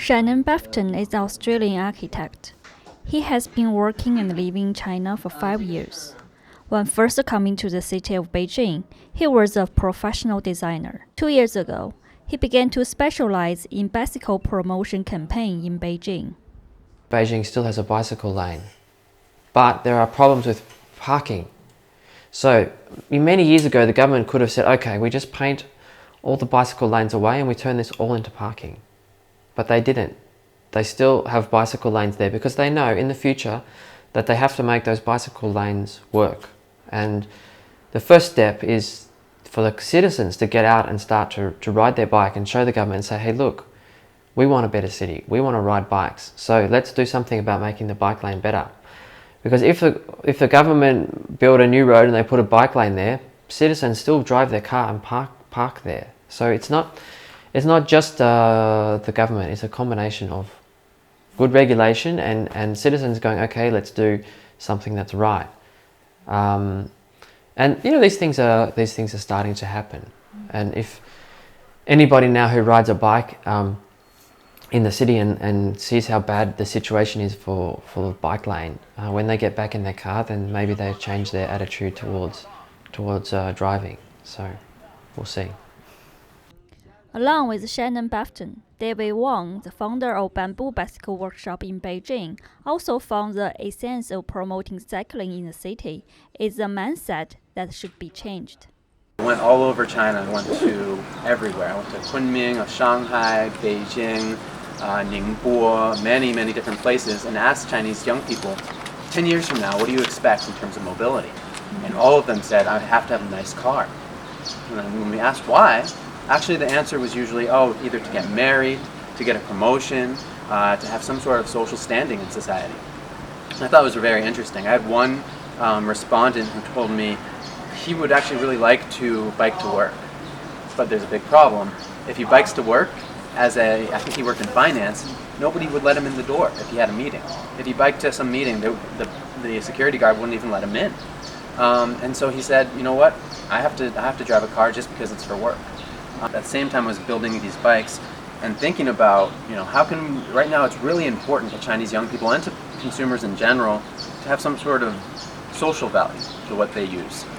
Shannon Bafton is an Australian architect. He has been working and living in China for 5 years. When first coming to the city of Beijing, he was a professional designer. 2 years ago, he began to specialize in bicycle promotion campaign in Beijing. Beijing still has a bicycle lane, but there are problems with parking. So many years ago, the government could have said, okay, we just paint all the bicycle lanes away and we turn this all into parking. But they didn't. They still have bicycle lanes there because they know in the future that they have to make those bicycle lanes work. And the first step is for the citizens to get out and start to ride their bike and show the government and say, hey, look, we want a better city. We want to ride bikes. So let's do something about making the bike lane better. Because if the government build a new road and they put a bike lane there, citizens still drive their car and park there. So it's not just the government. It's a combination of good regulation and citizens going, okay, let's do something that's right. And these things are starting to happen. And if anybody now who rides a bike in the city and sees how bad the situation is for the bike lane, when they get back in their car, then maybe they change their attitude towards driving. So we'll see. Along with Shannon Bafton, David Wang, the founder of Bamboo Bicycle Workshop in Beijing, also found the essence of promoting cycling in the city is a mindset that should be changed. I went all over China. I went to everywhere. I went to Kunming, Shanghai, Beijing, Ningbo, many different places, and asked Chinese young people, 10 years from now, what do you expect in terms of mobility? And all of them said, I have to have a nice car. And then when we asked why, actually the answer was usually, either to get married, to get a promotion, to have some sort of social standing in society. And I thought it was very interesting. I had one respondent who told me he would actually really like to bike to work, but there's a big problem. If he bikes to work, I think he worked in finance, nobody would let him in the door if he had a meeting. If he biked to some meeting, the security guard wouldn't even let him in. And so he said, you know what, I have to drive a car just because it's for work. At the same time I was building these bikes and thinking about, how can, right now it's really important to Chinese young people and to consumers in general to have some sort of social value to what they use.